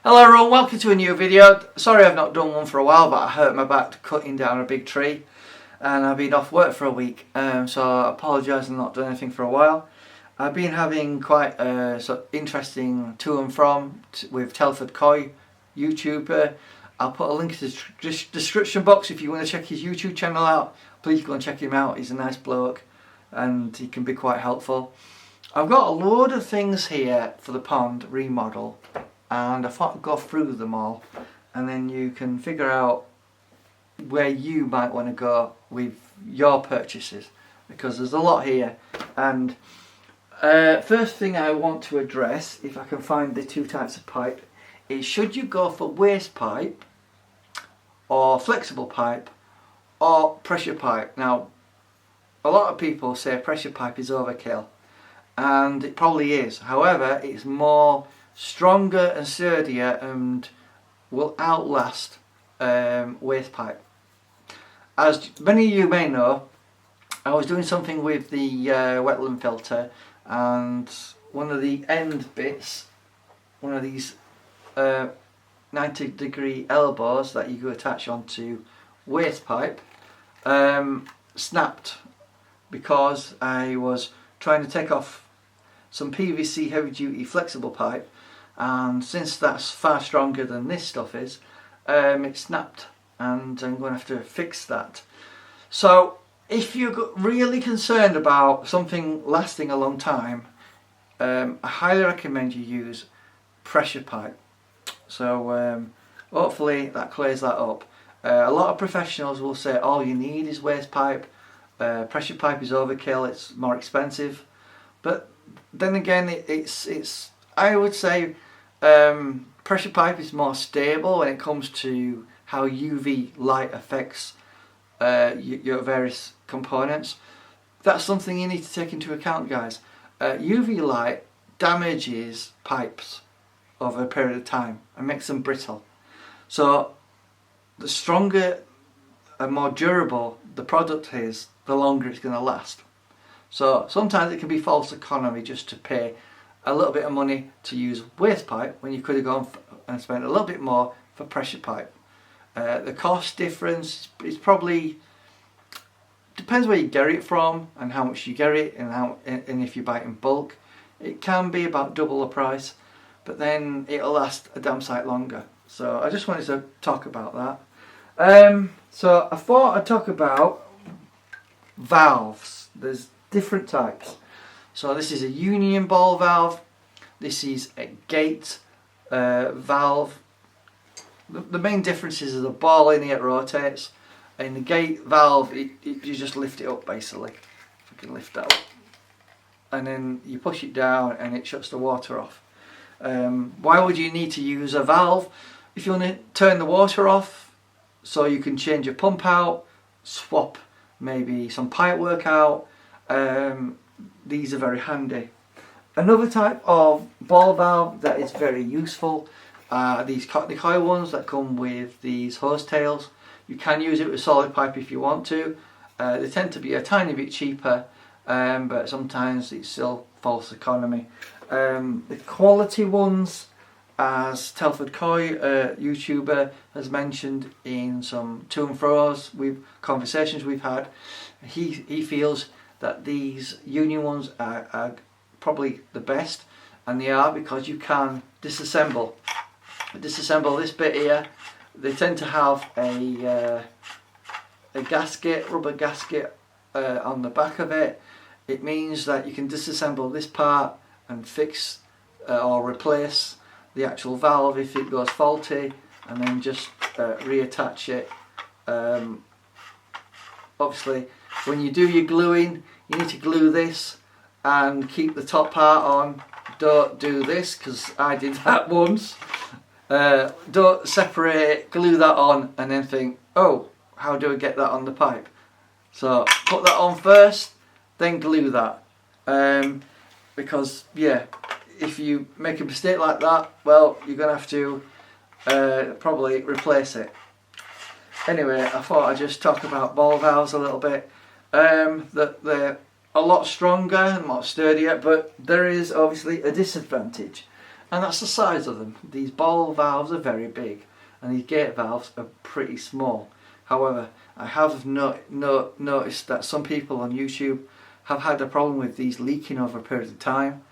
Hello everyone, welcome to a new video. Sorry I've not done one for a while, but I hurt my back cutting down a big tree and I've been off work for a week, so I apologise for not doing anything for a while. I've been having quite a sort of interesting to and from with Telford Koi YouTuber. I'll put a link in the description box if you want to check his YouTube channel out. Please go and check him out, he's a nice bloke and he can be quite helpful. I've got a load of things here for the pond remodel, and I thought I'd go through them all and then you can figure out where you might want to go with your purchases, because there's a lot here. And first thing I want to address, if I can find the two types of pipe, is should you go for waste pipe or flexible pipe or pressure pipe. Now a lot of people say pressure pipe is overkill, and it probably is. However, it's more stronger and sturdier and will outlast waste pipe. As many of you may know, I was doing something with the wetland filter, and one of the end bits, one of these 90-degree elbows that you could attach onto waste pipe, snapped because I was trying to take off some PVC heavy duty flexible pipe, and since that's far stronger than this stuff is, it snapped and I'm going to have to fix that. So if you're really concerned about something lasting a long time, I highly recommend you use pressure pipe. So hopefully that clears that up. A lot of professionals will say all you need is waste pipe, pressure pipe is overkill, it's more expensive, but then again it's I would say pressure pipe is more stable when it comes to how UV light affects your various components. That's something you need to take into account, guys. UV light damages pipes over a period of time and makes them brittle. So the stronger and more durable the product is, the longer it's going to last. So sometimes it can be false economy just to pay a little bit of money to use waste pipe when you could have gone and spent a little bit more for pressure pipe. The cost difference is probably, depends where you get it from and how much you get it, and if you buy it in bulk, it can be about double the price, but then it'll last a damn sight longer. So I just wanted to talk about that. So I thought I'd talk about valves. There's different types. So this is a union ball valve, this is a gate valve. The main difference is the ball in it rotates. In the gate valve, you just lift it up basically. If you can lift that up, and then you push it down and it shuts the water off. Why would you need to use a valve? If you want to turn the water off so you can change your pump out, swap maybe some pipe work out, these are very handy. Another type of ball valve that is very useful are these kockney coil ones that come with these hose tails. You can use it with solid pipe if you want to. They tend to be a tiny bit cheaper, but sometimes it's still false economy. The quality ones, as Telford Koi YouTuber has mentioned in some to and fro's with conversations we've had, he feels that these union ones are probably the best, and they are because you can disassemble this bit here. They tend to have a gasket, rubber gasket on the back of it. It means that you can disassemble this part and fix or replace the actual valve if it goes faulty, and then just reattach it. Obviously when you do your gluing, you need to glue this and keep the top part on. Don't do this, because I did that once. Don't separate it, glue that on and then think, oh, how do I get that on the pipe? So put that on first, then glue that. Because yeah, if you make a mistake like that, well, you're going to have to probably replace it. Anyway, I thought I'd just talk about ball valves a little bit. That they're a lot stronger and more sturdier, but there is obviously a disadvantage, and that's the size of them. These ball valves are very big and these gate valves are pretty small. However, I have noticed that some people on YouTube have had a problem with these leaking over a period of time.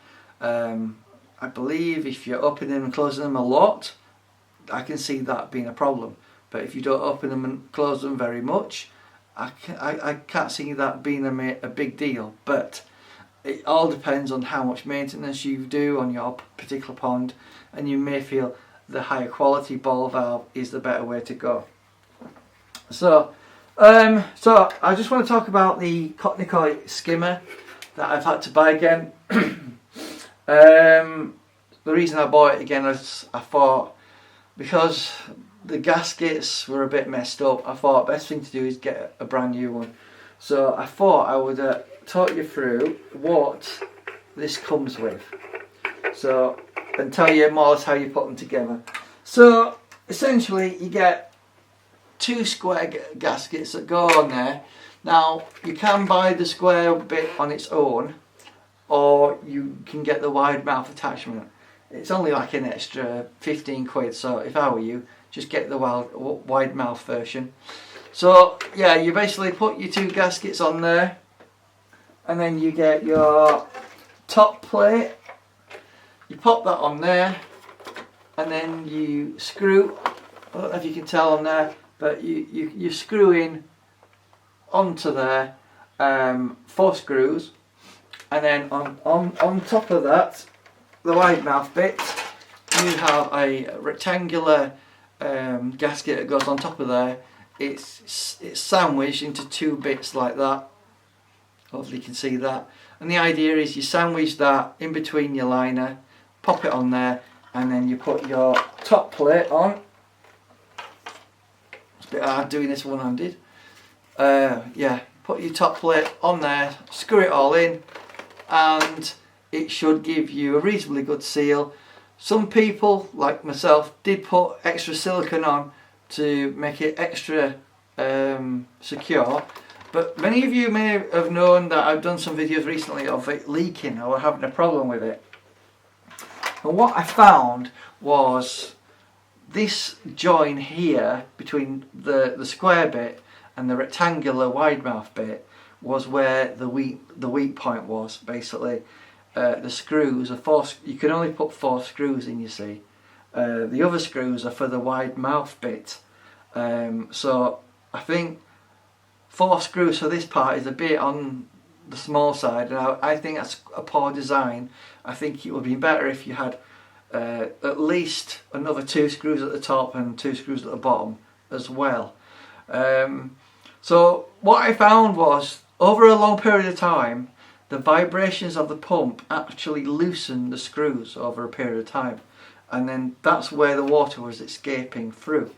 I believe if you're opening and closing them a lot, I can see that being a problem. But if you don't open them and close them very much, I can't see that being a big deal. But it all depends on how much maintenance you do on your particular pond, and you may feel the higher quality ball valve is the better way to go. So I just want to talk about the Kockney skimmer that I've had to buy again. The reason I bought it again is I thought, because the gaskets were a bit messed up, I thought the best thing to do is get a brand new one. So I thought I would talk you through what this comes with, so, and tell you more or less how you put them together. So essentially you get 2 square gaskets that go on there. Now you can buy the square bit on its own, or you can get the wide mouth attachment. It's only like an extra 15 quid, so if I were you, just get the wide mouth version. So yeah, you basically put your 2 gaskets on there, and then you get your top plate, you pop that on there, and then you screw, I don't know if you can tell on there, but you screw in onto there 4 screws, and then on top of that, the wide mouth bit, you have a rectangular gasket that goes on top of there. It's sandwiched into 2 bits like that. Hopefully you can see that. And the idea is you sandwich that in between your liner, pop it on there, and then you put your top plate on. It's a bit hard doing this one-handed. Yeah, put your top plate on there, screw it all in, and it should give you a reasonably good seal. Some people, like myself, did put extra silicone on to make it extra secure, but many of you may have known that I've done some videos recently of it leaking or having a problem with it. And what I found was this join here between the square bit and the rectangular wide mouth bit was where the weak point was. Basically, the screws are 4. You can only put 4 screws in, you see. The other screws are for the wide mouth bit. So I think 4 screws for this part is a bit on the small side, and I think that's a poor design. I think it would be better if you had at least another 2 screws at the top and 2 screws at the bottom as well. So what I found was, over a long period of time, the vibrations of the pump actually loosened the screws over a period of time, and then that's where the water was escaping through.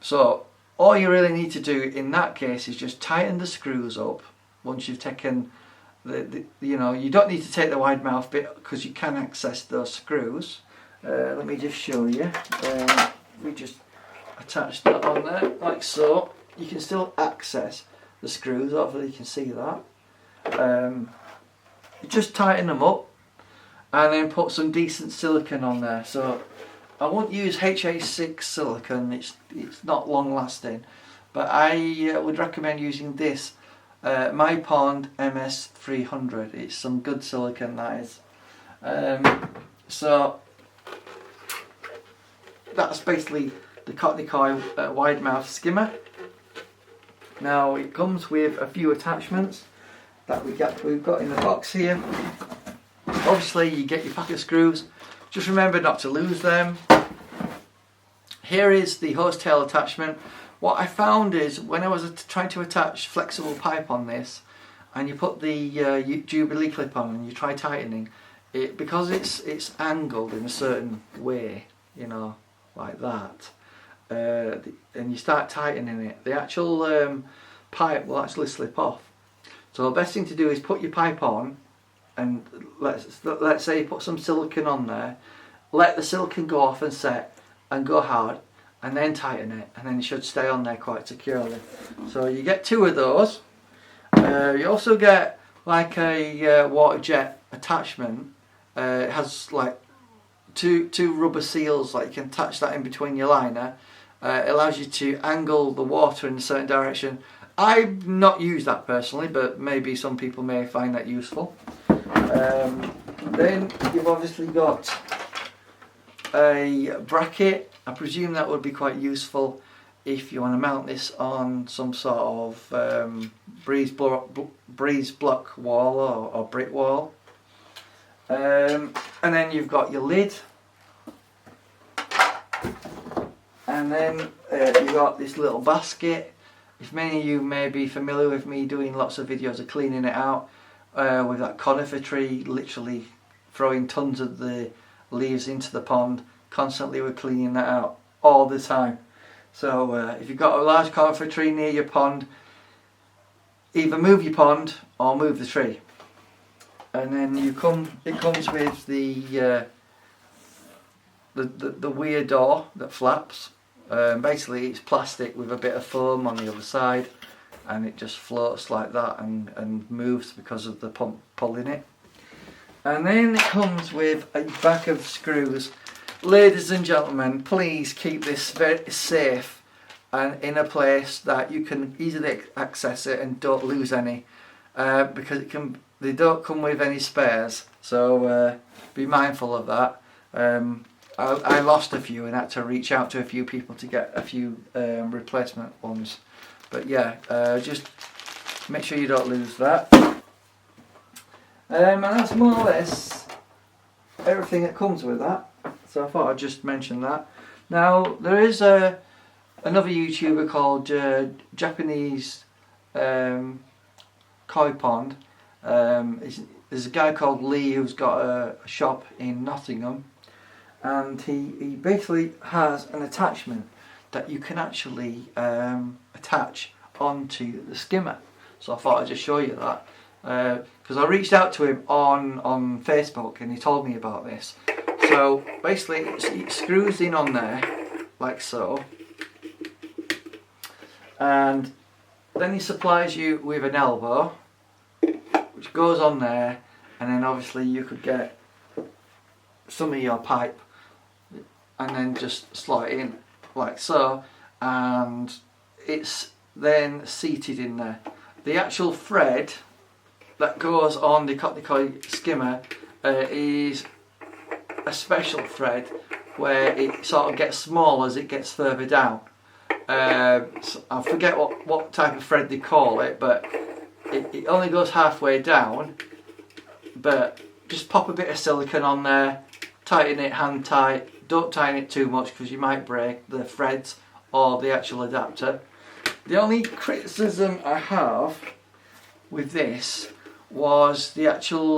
So all you really need to do in that case is just tighten the screws up. Once you've taken you know, you don't need to take the wide mouth bit because you can access those screws. Let me just show you. We just attach that on there like so. You can still access the screws, hopefully you can see that. You just tighten them up and then put some decent silicone on there. So I won't use HA6 silicone, it's not long lasting, but I would recommend using this My Pond MS300. It's some good silicone, that is. So that's basically the Kockney wide mouth skimmer. Now it comes with a few attachments that we've got in the box here. Obviously you get your pack of screws, just remember not to lose them. Here is the hose tail attachment. What I found is when I was trying to attach flexible pipe on this, and you put the Jubilee clip on and you try tightening it, because it's angled in a certain way, you know, like that, and you start tightening it, the actual pipe will actually slip off. So the best thing to do is put your pipe on, and let's say you put some silicone on there, let the silicone go off and set and go hard, and then tighten it, and then it should stay on there quite securely. So you get 2 of those. You also get like a water jet attachment It has like two rubber seals, like you can attach that in between your liner. It allows you to angle the water in a certain direction. I've not used that personally, but maybe some people may find that useful. Then you've obviously got a bracket. I presume that would be quite useful if you want to mount this on some sort of breeze block wall or brick wall. And then you've got your lid, and then you've got this little basket. If many of you may be familiar with me doing lots of videos of cleaning it out with that conifer tree, literally throwing tons of the leaves into the pond, constantly we're cleaning that out all the time. So if you've got a large conifer tree near your pond, either move your pond or move the tree. And then it comes with the weir door that flaps. Basically it's plastic with a bit of foam on the other side, and it just floats like that and moves because of the pump pulling it. And then it comes with a bag of screws. Ladies and gentlemen, please keep this very safe and in a place that you can easily access it and don't lose any, because they don't come with any spares, so be mindful of that. I lost a few and had to reach out to a few people to get a few replacement ones, but yeah, just make sure you don't lose that. And that's more or less everything that comes with that, so I thought I'd just mention that. Now there is another YouTuber called Japanese Koi Pond. There's a guy called Lee who's got a shop in Nottingham, and he basically has an attachment that you can actually attach onto the skimmer. So I thought I'd just show you that, because I reached out to him on Facebook and he told me about this. So basically it screws in on there like so, and then he supplies you with an elbow which goes on there, and then obviously you could get some of your pipe and then just slot it in like so, and it's then seated in there. The actual thread that goes on the kockney skimmer is a special thread where it sort of gets small as it gets further down. So I forget what type of thread they call it, but it only goes halfway down. But just pop a bit of silicone on there, tighten it hand tight. Don't tighten it too much because you might break the threads or the actual adapter. The only criticism I have with this was the actual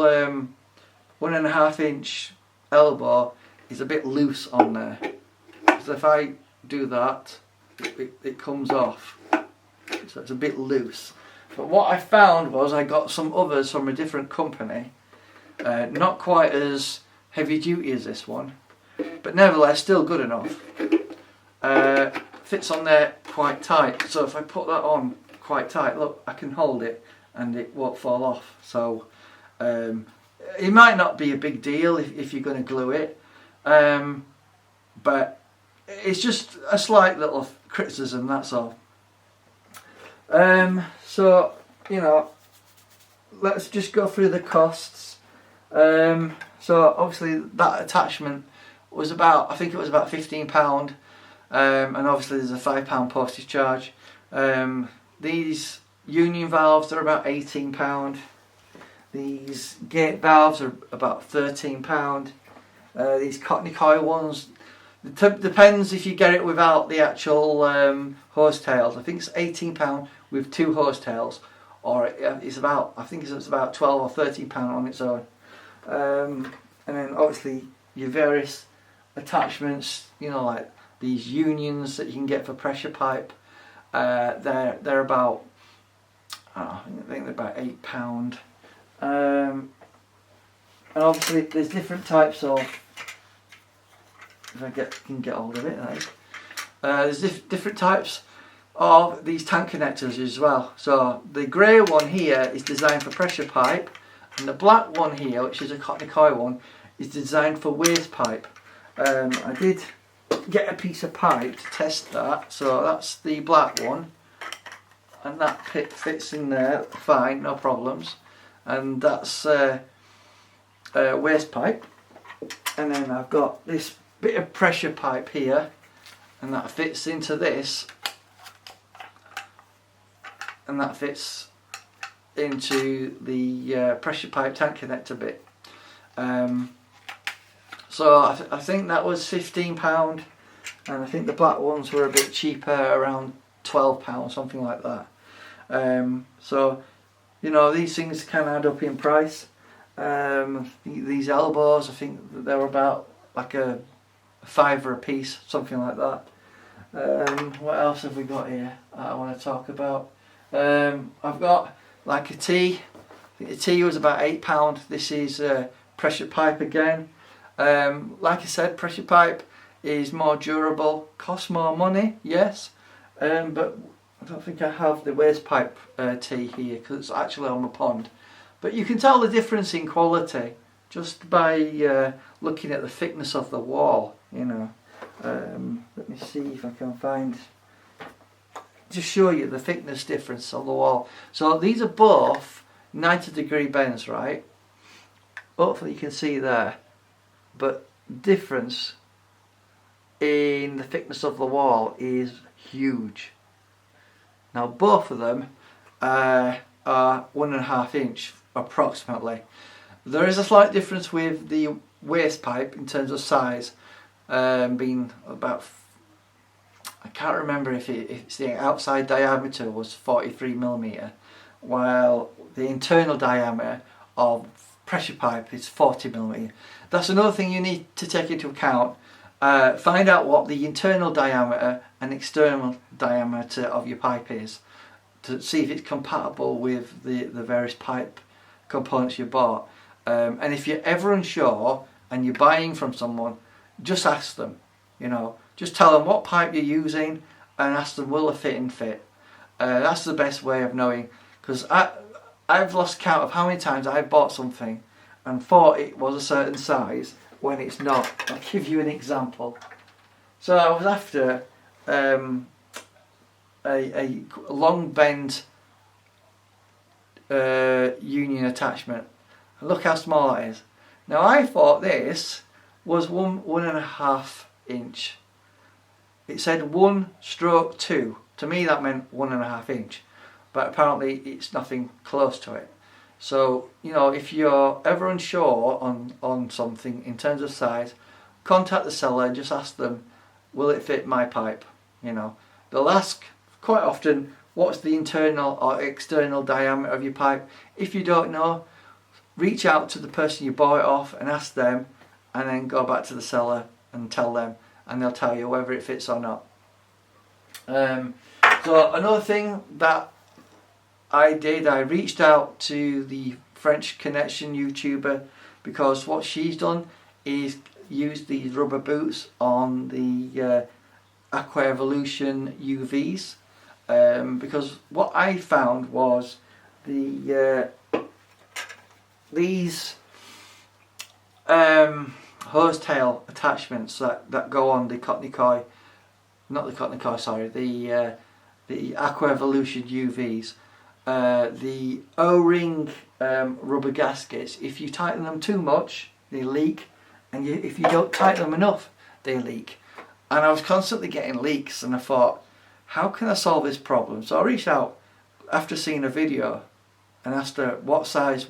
1.5 inch elbow is a bit loose on there. So if I do that, it comes off. So it's a bit loose. But what I found was I got some others from a different company, not quite as heavy duty as this one, but nevertheless still good enough. Fits on there quite tight, so if I put that on quite tight, look, I can hold it and it won't fall off. So it might not be a big deal if you're going to glue it, but it's just a slight little criticism, that's all. So, you know, let's just go through the costs. So obviously that attachment was about, I think it was about £15, and obviously there's a £5 postage charge. These union valves are about £18. These gate valves are about £13. These kockney coil ones, it depends if you get it without the actual hose tails. I think it's £18 with 2 hose tails, or it's about, I think it's about £12 or £13 on its own. And then obviously your various attachments, you know, like these unions that you can get for pressure pipe. They're about, I think they're about £8. And obviously there's different types of, if I can get hold of it, there's different types of these tank connectors as well. So the grey one here is designed for pressure pipe, and the black one here, which is a kockney coil one, is designed for waste pipe. I did get a piece of pipe to test that, so that's the black one, and that fits in there fine, no problems, and that's waste pipe. And then I've got this bit of pressure pipe here, and that fits into this, and that fits into the pressure pipe tank connector bit. So I think that was £15, and I think the black ones were a bit cheaper, around £12, something like that. So you know, these things can add up in price. These elbows, I think they were about like a £5 a piece, something like that. What else have we got here I want to talk about? I've got like a tea. I think the tea was about £8. This is pressure pipe again. Like I said, pressure pipe is more durable, costs more money, yes, but I don't think I have the waste pipe tea here because it's actually on the pond. But you can tell the difference in quality just by looking at the thickness of the wall, you know. Let me see if I can find, just show you the thickness difference on the wall. So these are both 90-degree bends, right? Hopefully you can see there. But difference in the thickness of the wall is huge. Now both of them are 1.5 inch approximately. There is a slight difference with the waste pipe in terms of size, being about, I can't remember if it's the outside diameter was 43mm, while the internal diameter of pressure pipe is 40mm. That's another thing you need to take into account. Find out what the internal diameter and external diameter of your pipe is, to see if it's compatible with the various pipe components you bought. And if you're ever unsure and you're buying from someone, just ask them, you know, just tell them what pipe you're using and ask them will the fitting fit. That's the best way of knowing, because I've lost count of how many times I've bought something and thought it was a certain size when it's not. I'll give you an example. So I was after a long bend union attachment. And look how small that is. Now I thought this was 1.5 inch. It said 1/2. To me that meant 1.5 inch, but apparently it's nothing close to it. So you know, if you're ever unsure on something in terms of size, contact the seller and just ask them, will it fit my pipe? You know, they'll ask quite often, what's the internal or external diameter of your pipe? If you don't know, reach out to the person you bought it off and ask them, and then go back to the seller and tell them, and they'll tell you whether it fits or not. So another thing that I did, I reached out to the French Connection YouTuber, because what she's done is use these rubber boots on the Aqua Evolution UVs, because what I found was these hose tail attachments that go on the Kockney koi, not the Kockney koi, sorry, the Aqua Evolution UVs, the O-ring rubber gaskets, if you tighten them too much they leak, and if you don't tighten them enough they leak. And I was constantly getting leaks, and I thought, how can I solve this problem? So I reached out after seeing a video and asked her what size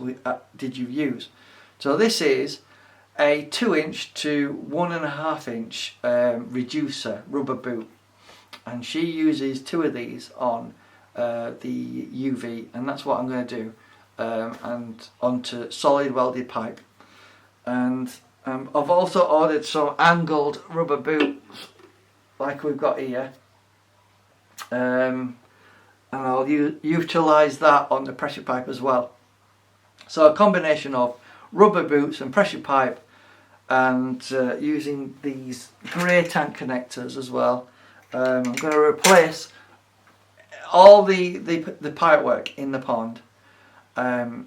did you use. So this is a 2 inch to 1.5 inch reducer rubber boot, and she uses 2 of these on the UV, and that's what I'm going to do, and onto solid welded pipe. And I've also ordered some angled rubber boots like we've got here, and I'll utilise that on the pressure pipe as well. So a combination of rubber boots and pressure pipe, and using these grey tank connectors as well. I'm going to replace all the pipe work in the pond,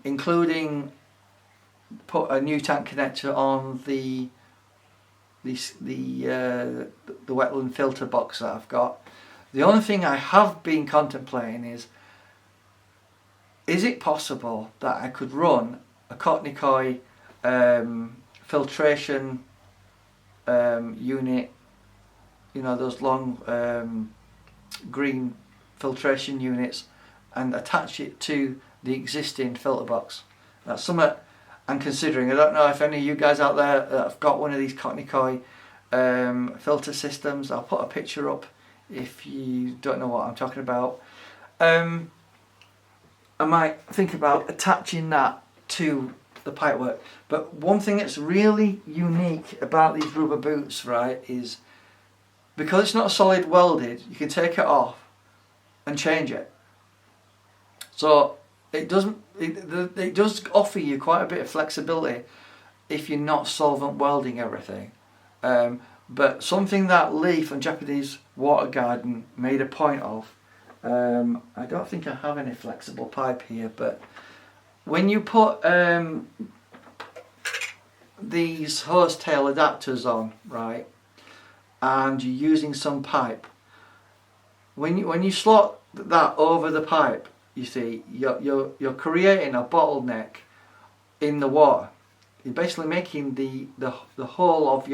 including put a new tank connector on the wetland filter box that I've got. The only thing I have been contemplating is it possible that I could run a kockney filtration unit, you know, those long green filtration units, and attach it to the existing filter box. That's something I'm considering. I don't know if any of you guys out there have got one of these kockney filter systems. I'll put a picture up if you don't know what I'm talking about. I might think about attaching that to the pipework. But one thing that's really unique about these rubber boots, right, is because it's not solid welded, you can take it off and change it. So it does offer you quite a bit of flexibility if you're not solvent welding everything. But something that Leaf and Japanese Water Garden made a point of, I don't think I have any flexible pipe here, but when you put these hose tail adapters on, right, and you're using some pipe, when you slot that over the pipe, you see, you're creating a bottleneck in the water. You're basically making the whole of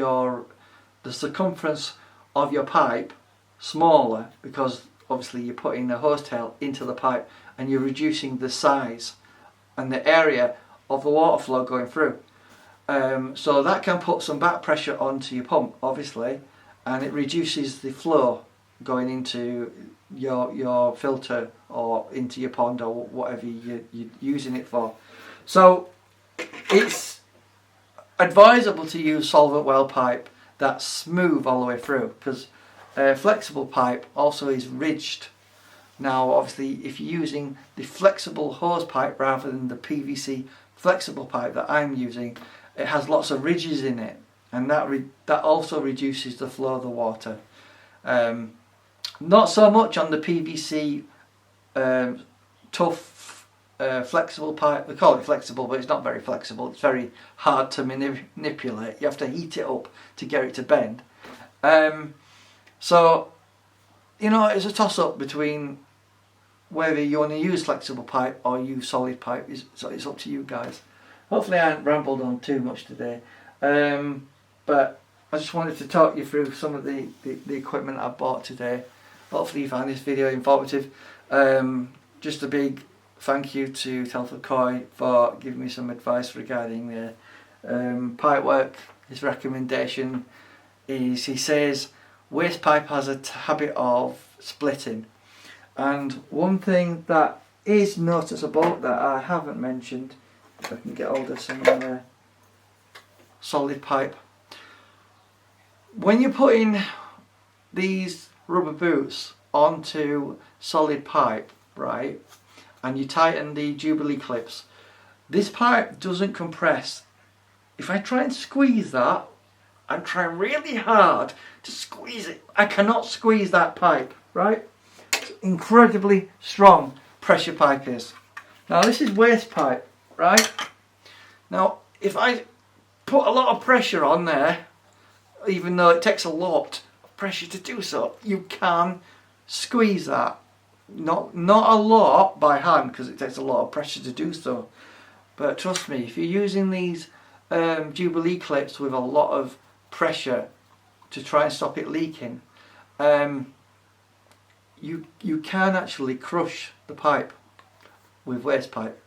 the circumference of your pipe smaller, because obviously you're putting the hose tail into the pipe and you're reducing the size and the area of the water flow going through. So that can put some back pressure onto your pump, obviously, and it reduces the flow going into your filter or into your pond or whatever you're using it for. So it's advisable to use solvent weld pipe that's smooth all the way through, because flexible pipe also is ridged. Now obviously if you're using the flexible hose pipe rather than the PVC flexible pipe that I'm using, it has lots of ridges in it, and that also reduces the flow of the water. Not so much on the PVC tough flexible pipe. They call it flexible, but it's not very flexible. It's very hard to manipulate. You have to heat it up to get it to bend. So, you know, it's a toss-up between whether you want to use flexible pipe or use solid pipe. So it's up to you guys. Hopefully I haven't rambled on too much today. But I just wanted to talk you through some of the equipment I bought today. Hopefully you found this video informative. Just a big thank you to Telford Coy for giving me some advice regarding the pipe work. His recommendation is, he says, waste pipe has a habit of splitting. And one thing that is noticeable that I haven't mentioned, if I can get hold of some solid pipe. When you're putting these rubber boots onto solid pipe, right, and you tighten the Jubilee clips, this pipe doesn't compress. If I try and squeeze that, I'm trying really hard to squeeze it, I cannot squeeze that pipe, right? It's incredibly strong pressure pipe is. Now this is waste pipe, right? Now if I put a lot of pressure on there, even though it takes a lot of pressure to do so, you can squeeze that. Not a lot by hand, because it takes a lot of pressure to do so. But trust me, if you're using these Jubilee clips with a lot of pressure to try and stop it leaking, you can actually crush the pipe with waste pipe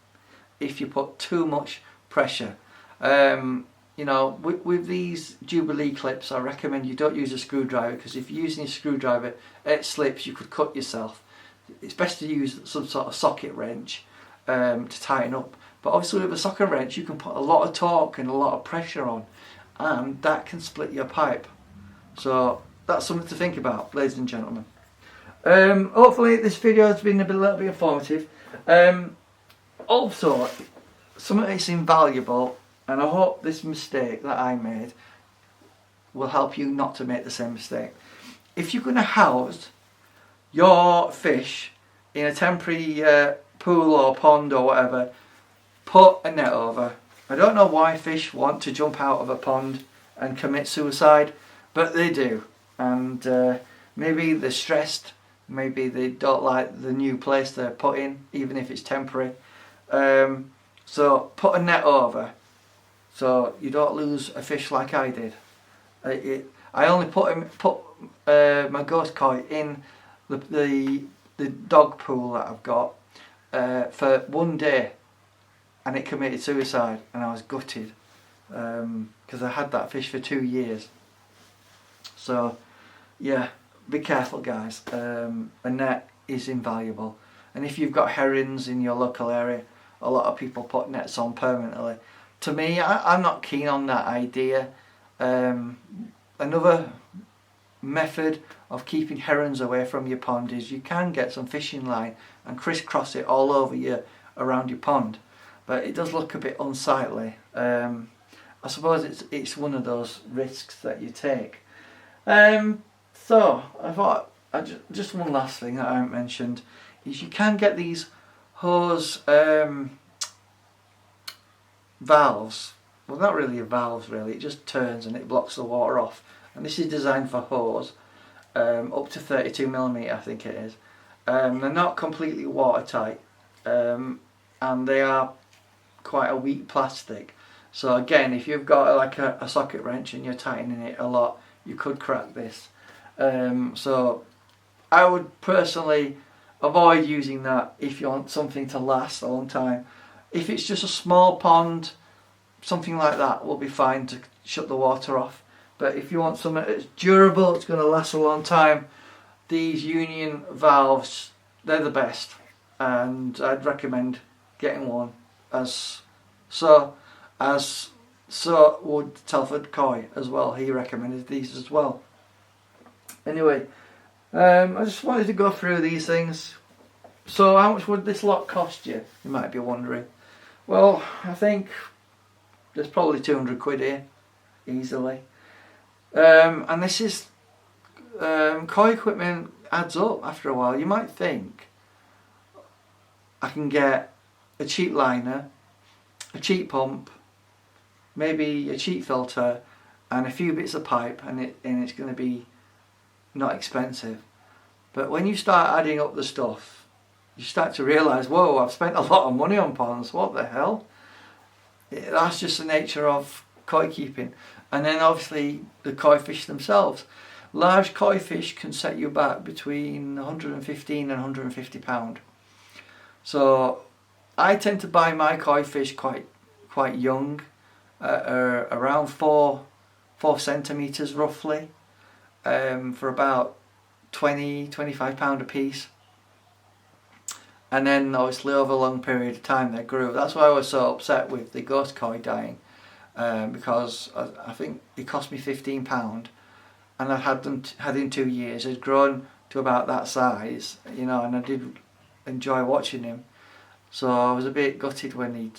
if you put too much pressure. You know, with these Jubilee clips, I recommend you don't use a screwdriver, because if you're using a screwdriver, it slips, you could cut yourself. It's best to use some sort of socket wrench to tighten up. But obviously with a socket wrench you can put a lot of torque and a lot of pressure on, and that can split your pipe. So that's something to think about, ladies and gentlemen. Hopefully this video has been a little bit informative. Also, something that's invaluable, and I hope this mistake that I made will help you not to make the same mistake. If you're going to house your fish in a temporary pool or pond or whatever, put a net over. I don't know why fish want to jump out of a pond and commit suicide, but they do. And maybe they're stressed, maybe they don't like the new place they're put in, even if it's temporary. So put a net over, so you don't lose a fish like I did. I only put my ghost koi in the dog pool that I've got for one day, and it committed suicide, and I was gutted because I had that fish for 2 years. So yeah, be careful guys. A net is invaluable, and if you've got herons in your local area, a lot of people put nets on permanently. To me, I'm not keen on that idea. Another method of keeping herons away from your pond is you can get some fishing line and crisscross it all over around your pond, but it does look a bit unsightly. I suppose it's one of those risks that you take. So I thought just one last thing that I haven't mentioned is you can get these hose valves. Well, not really valves really, it just turns and it blocks the water off, and this is designed for hose up to 32mm I think it is. They're not completely watertight, and they are quite a weak plastic, so again, if you've got like a socket wrench and you're tightening it a lot, you could crack this. So I would personally avoid using that if you want something to last a long time. If it's just a small pond, something like that will be fine to shut the water off. But if you want something that's durable, it's going to last a long time, these union valves, they're the best, and I'd recommend getting one. So would Telford Coy as well. He recommended these as well. Anyway, I just wanted to go through these things. So how much would this lot cost you? You might be wondering. Well, I think there's probably 200 quid here, easily. And this is, koi equipment adds up after a while. You might think I can get a cheap liner, a cheap pump, maybe a cheap filter and a few bits of pipe, and it's going to be not expensive. But when you start adding up the stuff, you start to realise, whoa, I've spent a lot of money on ponds, what the hell? That's just the nature of koi keeping. And then obviously the koi fish themselves. Large koi fish can set you back between 115 and 150 pound. So I tend to buy my koi fish quite young, around 4 centimetres roughly, for about 20-25 pound a piece. And then obviously over a long period of time they grew. That's why I was so upset with the ghost koi dying, because I think it cost me £15, and I had in 2 years. Had grown to about that size, you know, and I did enjoy watching him. So I was a bit gutted when he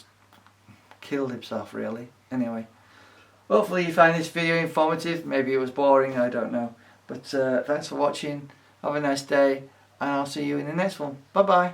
killed himself, really. Anyway, hopefully you find this video informative. Maybe it was boring, I don't know. But thanks for watching. Have a nice day, and I'll see you in the next one. Bye bye.